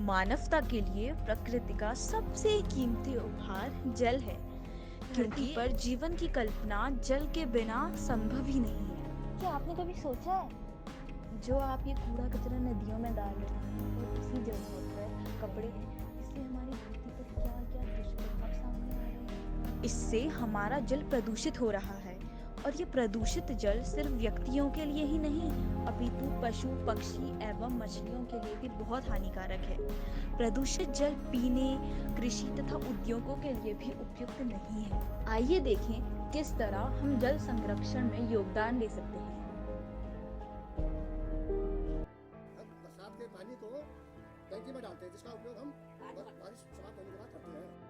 मानवता के लिए प्रकृति का सबसे कीमती उपहार जल है। धरती पर जीवन की कल्पना जल के बिना संभव ही नहीं है। क्या आपने कभी सोचा है जो आप ये कूड़ा कचरा नदियों में डाल रहे हैं और उसी जगह पर कपड़े हैं, इससे हमारी धरती पर क्या क्या दुष्प्रभाव सामने आ रहे हैं। इससे हमारा जल प्रदूषित हो रहा है और ये प्रदूषित जल सिर्फ व्यक्तियों के लिए ही नहीं अपितु पशु पक्षी एवं मछलियों के लिए भी बहुत हानिकारक है। प्रदूषित जल पीने, कृषि तथा उद्योगों के लिए भी उपयुक्त नहीं है। आइए देखें किस तरह हम जल संरक्षण में योगदान दे सकते हैं। बरसात के पानी को टंकी में डालते हैं, जिसका उपयोग हम बारिश समाप्त होने के बाद करते हैं।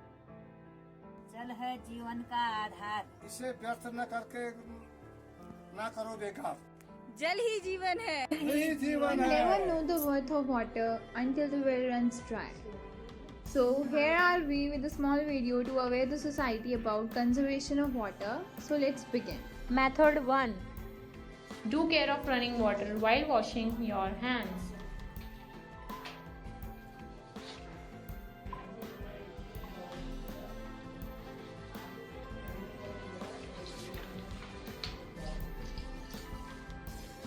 जल है जीवन का आधार, इसे व्यर्थ न करके ना करो बेकार। जल ही जीवन है। यही जीवन है। Never know the worth of water until the well runs dry. So here are we with a small video to aware the society about conservation of water. So let's begin. Method 1. Do care of running water while washing your hands.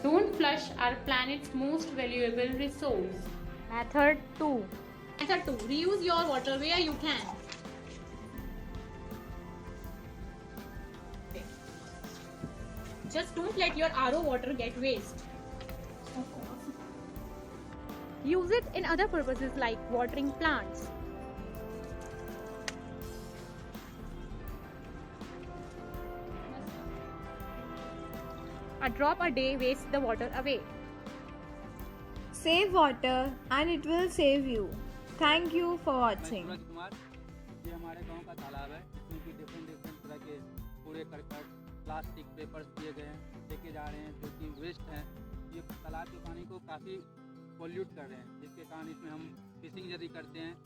Don't flush our planet's most valuable resource. Method 2. Method 2. Reuse your water where you can. Just don't let your RO water get waste. Use it in other purposes like watering plants. A drop a day wastes the water away. Save water and it will save you. Thank you for watching. Suraj Kumar, ये हमारे गांव का तालाब है। इसमें भी different तरह के कूड़े करकट, प्लास्टिक पेपर्स दिए गए हैं, लेके जा रहे हैं, जो कि वेस्ट हैं। ये तालाब के पानी को काफ़ी पोल्यूट कर रहे हैं, जिसके कारण इसमें हम फिशिंग यदि करते हैं,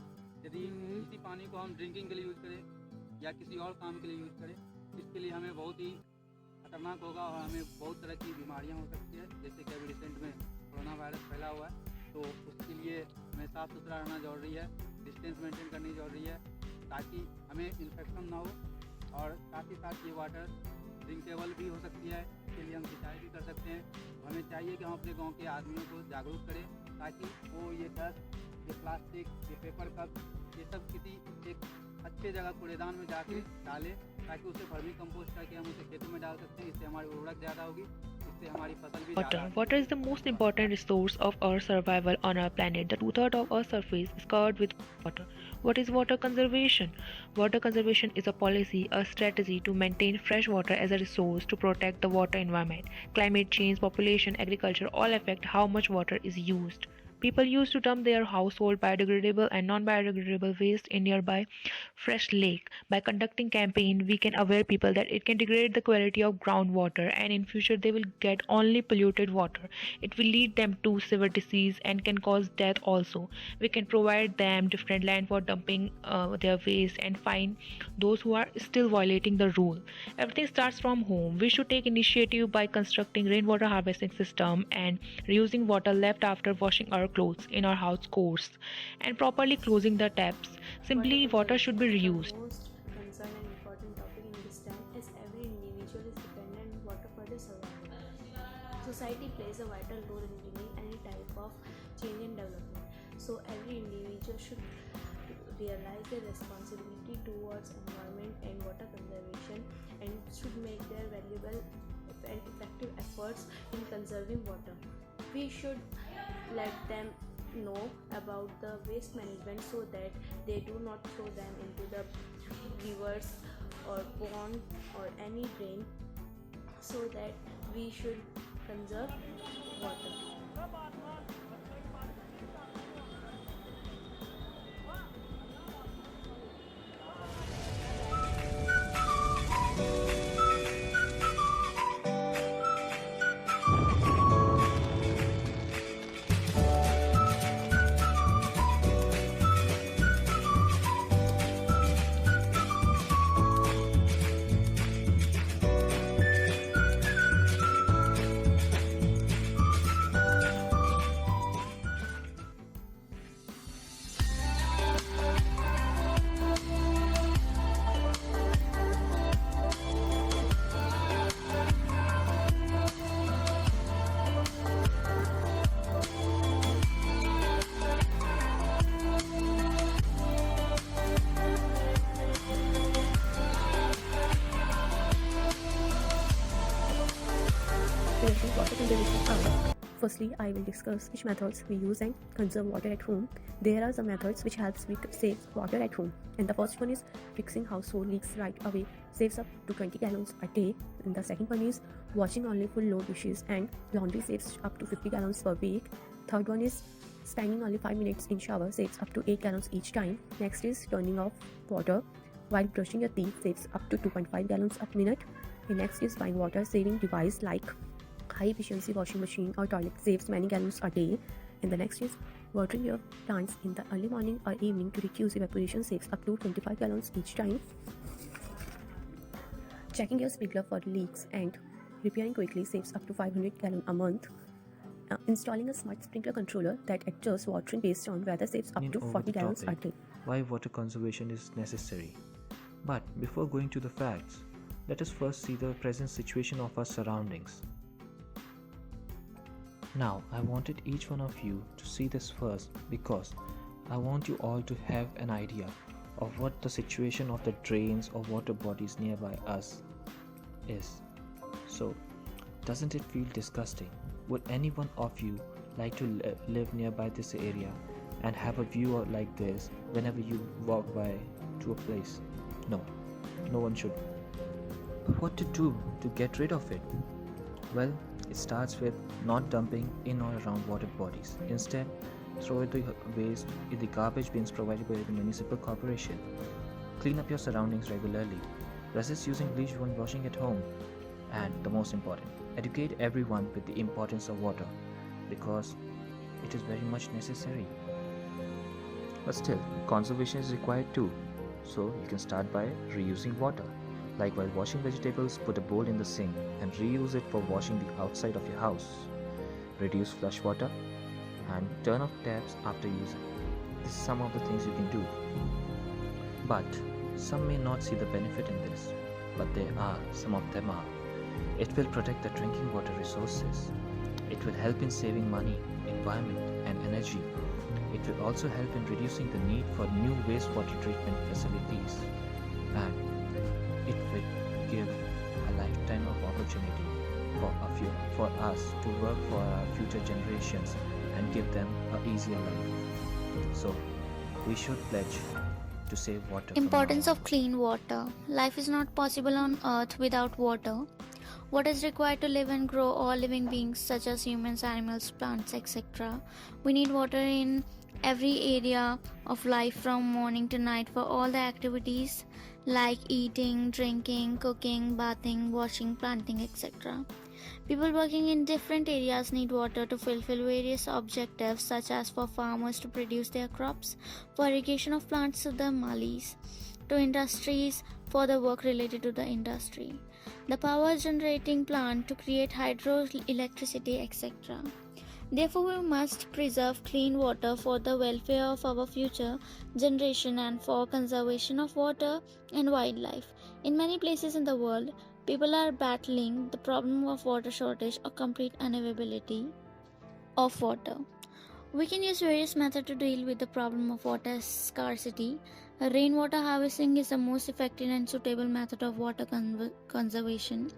यदि इसी पानी को हम ड्रिंकिंग के लिए यूज़ करें या किसी और काम के लिए यूज़ करें, इसके लिए हमें बहुत ही खतरनाक होगा और हमें बहुत तरह की बीमारियाँ हो सकती है। जैसे कि अभी रिसेंट में कोरोना वायरस फैला हुआ है, तो उसके लिए हमें साफ़ सुथरा रहना जरूरी है, डिस्टेंस मेंटेन करनी जरूरी है, ताकि हमें इन्फेक्शन ना हो। और साथ ही साथ ये वाटर ड्रिंकेबल भी हो सकती है, इसके लिए हम सिंचाई भी कर सकते हैं। हमें चाहिए कि हम अपने गांव के आदमियों को जागरूक करें, ताकि वो ये डस्ट, ये प्लास्टिक, ये पेपर कप, ये सब किसी एक अच्छे जगह कूड़ेदान में जाके डालें, ताकि उसे वर्मी कंपोस्ट करके हम उसे खेतों में डाल सकते हैं। इससे हमारी उर्वरक ज़्यादा होगी, इससे हमारी फसल भी ज़्यादा। Water is the most important resource of our survival on our planet. The 2/3 of our surface is covered with water. What is water conservation? Water conservation is a policy, a strategy to maintain fresh water as a resource to protect the water environment. Climate change, population, agriculture all affect how much water is used. People used to dump their household biodegradable and non-biodegradable waste in nearby fresh lake. By conducting campaign, we can aware people that it can degrade the quality of groundwater, and in future they will get only polluted water. It will lead them to severe disease and can cause death also. We can provide them different land for dumping their waste and fine those who are still violating the rule. Everything starts from home. We should take initiative by constructing rainwater harvesting system and reusing water left after washing our clothes in our house chores and properly closing the taps. Simply, water should be reused. The most concerned and important topic in this time is every individual is dependent on water for their survival. Society plays a vital role in bringing any type of change and development. So every individual should realize their responsibility towards environment and water conservation and should make their valuable and effective efforts in conserving water. We should let them know about the waste management so that they do not throw them into the rivers or pond or any drain, so that we should conserve water. Firstly, I will discuss which methods we use and conserve water at home. There are some methods which helps we save water at home. And the first one is fixing household leaks right away, saves up to 20 gallons a day. And the second one is washing only full load dishes and laundry saves up to 50 gallons per week. Third one is spending only 5 minutes in shower saves up to 8 gallons each time. Next is turning off water while brushing your teeth saves up to 2.5 gallons a minute. And next is buying water saving device like high efficiency washing machine or toilet saves many gallons a day. And the next is watering your plants in the early morning or evening to reduce evaporation saves up to 25 gallons each time. Checking your sprinkler for leaks and repairing quickly saves up to 500 gallons a month. Installing a smart sprinkler controller that adjusts watering based on weather saves up to 40 gallons a day. Why water conservation is necessary. But before going to the facts, let us first see the present situation of our surroundings. Now, I wanted each one of you to see this first because I want you all to have an idea of what the situation of the drains or water bodies nearby us is. So, doesn't it feel disgusting? Would any one of you like to live nearby this area and have a view like this whenever you walk by to a place? No one should. What to do to get rid of it? Well, it starts with not dumping in or around water bodies. Instead, throw the waste in the garbage bins provided by the municipal corporation. Clean up your surroundings regularly. Resist using bleach when washing at home. And the most important, educate everyone with the importance of water because it is very much necessary. But still, conservation is required too. So you can start by reusing water. Like while washing vegetables, put a bowl in the sink and reuse it for washing the outside of your house. Reduce flush water and turn off taps after using. This is some of the things you can do. But some may not see the benefit in this, but some of them are. It will protect the drinking water resources. It will help in saving money, environment and energy. It will also help in reducing the need for new wastewater treatment facilities. And it will give a lifetime of opportunity for us to work for our future generations and give them an easier life. So, we should pledge to save water. Importance of clean water. Life is not possible on earth without water. What is required to live and grow all living beings such as humans, animals, plants, etc. We need water in every area of life from morning to night for all the activities like eating, drinking, cooking, bathing, washing, planting, etc. People working in different areas need water to fulfill various objectives such as for farmers to produce their crops, for irrigation of plants to the malis, to industries for the work related to the industry, the power generating plant to create hydroelectricity, etc. Therefore, we must preserve clean water for the welfare of our future generation and for conservation of water and wildlife. In many places in the world, people are battling the problem of water shortage or complete unavailability of water. We can use various methods to deal with the problem of water scarcity. Rainwater harvesting is the most effective and suitable method of water conservation.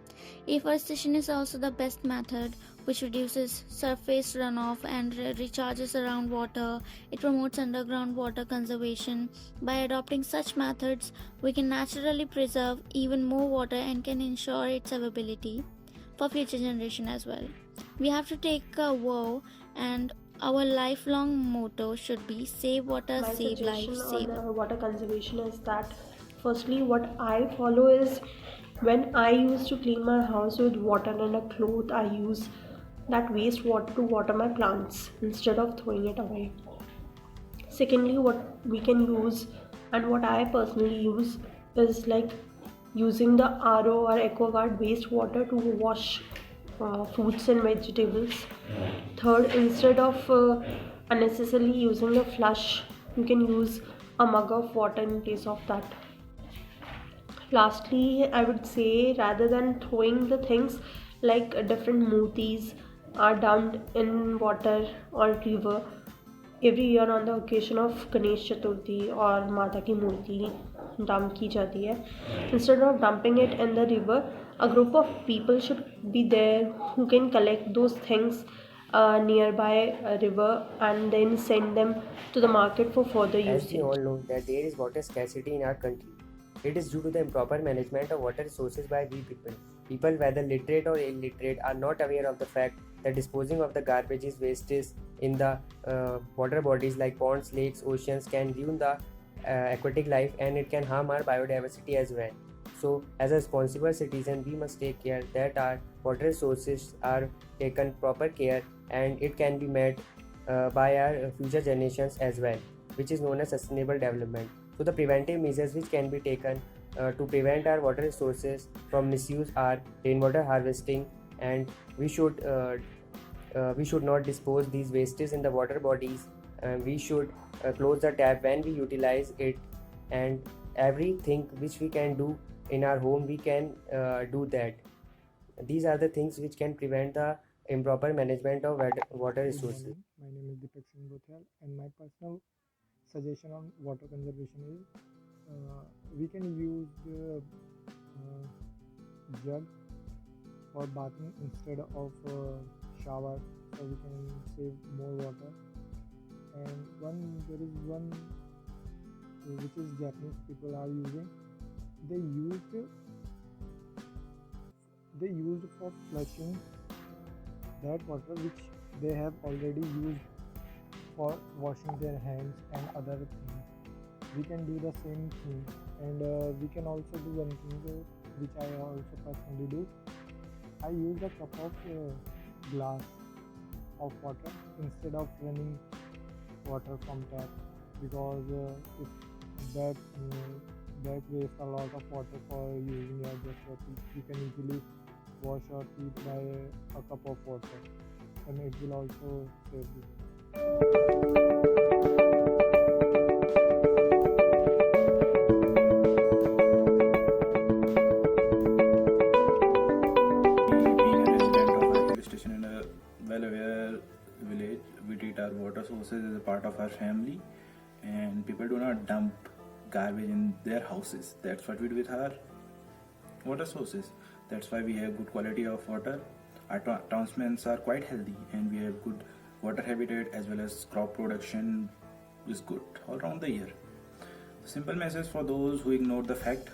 Afforestation is also the best method, which reduces surface runoff and recharges around water. It promotes underground water conservation. By adopting such methods, we can naturally preserve even more water and can ensure its availability for future generation as well. We have to take a vow, and our lifelong motto should be save water, My save life, suggestion save. on water conservation is that firstly what I follow is when I used to clean my house with water and a cloth, I use that wastewater to water my plants instead of throwing it away. Secondly, what we can use and what I personally use is like using the RO or AquaGuard wastewater to wash fruits and vegetables. Third, instead of unnecessarily using a flush, you can use a mug of water in place of that. Lastly, I would say rather than throwing the things like different murtis are dumped in water or river every year on the occasion of Ganesh Chaturthi or Mata ki Murti dump ki jati hai. Instead of dumping it in the river, a group of people should be there who can collect those things a nearby river and then send them to the market for further As we usage. all know that there is water scarcity in our country. It is due to the improper management of water resources by we people. People, whether literate or illiterate, are not aware of the fact that disposing of the garbages wastes in the water bodies like ponds, lakes, oceans can ruin the aquatic life, and it can harm our biodiversity as well. So, as a responsible citizen, we must take care that our water resources are taken proper care, and it can be met by our future generations as well, which is known as sustainable development. So the preventive measures which can be taken to prevent our water resources from misuse are rainwater harvesting, and we should not dispose these wastes in the water bodies. We should close the tap when we utilize it, and everything which we can do in our home we can do that. These are the things which can prevent the improper management of water Good resources. morning. My name is Deepak Singh Gothal, and my personal suggestion on water conservation is we can use the jug for bathing instead of shower, so we can save more water. And there is one which is Japanese people are using. They used for flushing that water which they have already used for washing their hands and other things. We can do the same thing, and we can also do one thing which I also personally do. I use a cup of glass of water instead of running water from tap, because if that wastes a lot of water for using just your teeth. You can easily wash your teeth by a cup of water, and it will also save you. Being a resident of a hill station in a well-aware village, we treat our water sources as a part of our family, and people do not dump garbage in their houses. That's what we do with our water sources. That's why we have good quality of water. Our townsmen are quite healthy, and we have good water habitat as well as crop production is good all around the year. Simple message for those who ignore the fact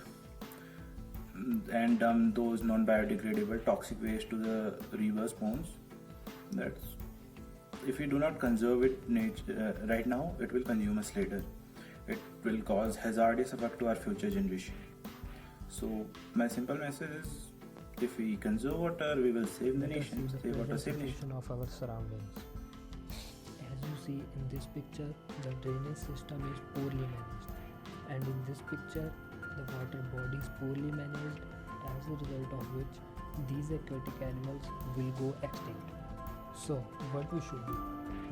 and dump those non-biodegradable toxic waste to the rivers, ponds. That's if we do not conserve it right now, it will consume us later. It will cause hazardous effect to our future generation. So my simple message is, if we conserve water, we will save the nation. Save water, save nation. Of our surroundings. As you see in this picture, the drainage system is poorly managed, and in this picture, the water body is poorly managed, as a result of which these aquatic animals will go extinct. So, what we should do?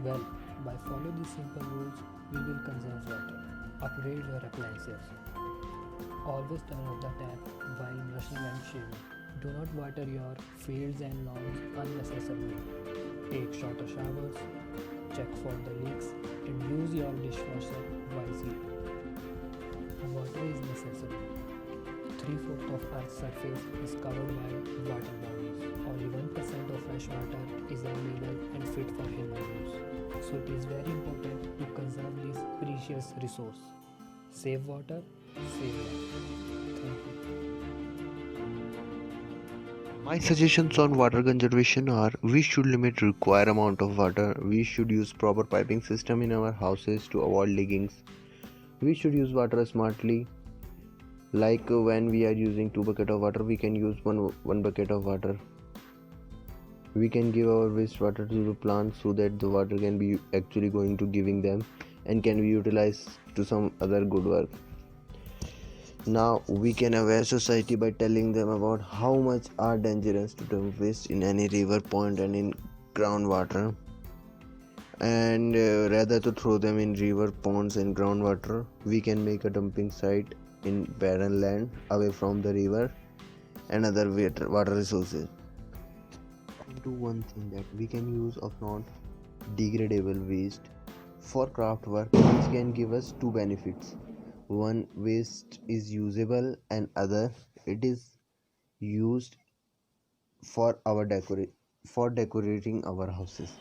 Well, by following these simple rules, we will conserve water. Upgrade your appliances. Always turn off the tap while brushing and shaving. Do not water your fields and lawns unnecessarily. Take shorter showers. Check for the leaks and use your dishwasher wisely. Water is necessary. 3/4 of Earth's surface is covered by water bodies. Only 1% of fresh water is available and fit for human use. So it is very important to conserve this precious resource. Save water, save life. Thank you. My suggestions on water conservation are: we should limit required amount of water. We should use proper piping system in our houses to avoid leakings. We should use water smartly. Like when we are using 2 buckets of water, we can use one bucket of water. We can give our wastewater to the plants so that the water can be actually going to giving them and can be utilized to some other good work. Now we can aware society by telling them about how much are dangerous to dump waste in any river, pond and in groundwater, and rather to throw them in river, ponds and groundwater, we can make a dumping site in barren land away from the river and other water resources. Do one thing that we can use of non-degradable waste for craft work, which can give us two benefits. One, waste is usable, and other, it is used for our decorating our houses.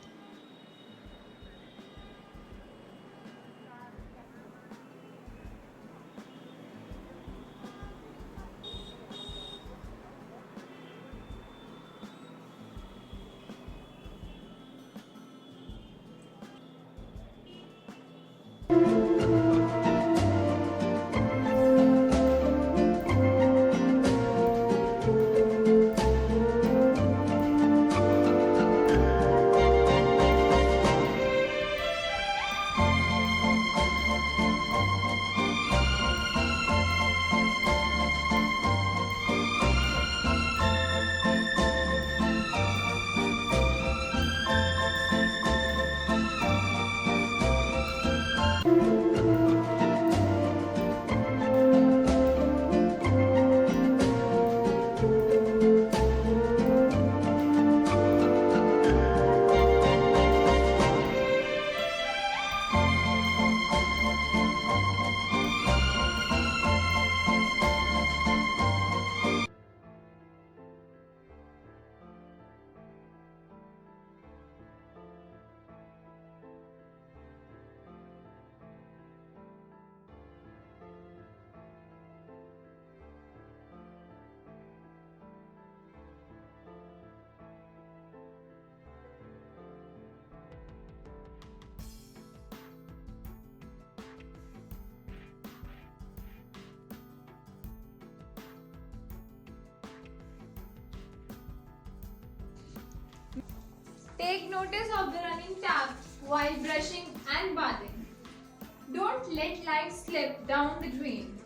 Take notice of the running tap while brushing and bathing. Don't let life slip down the drain.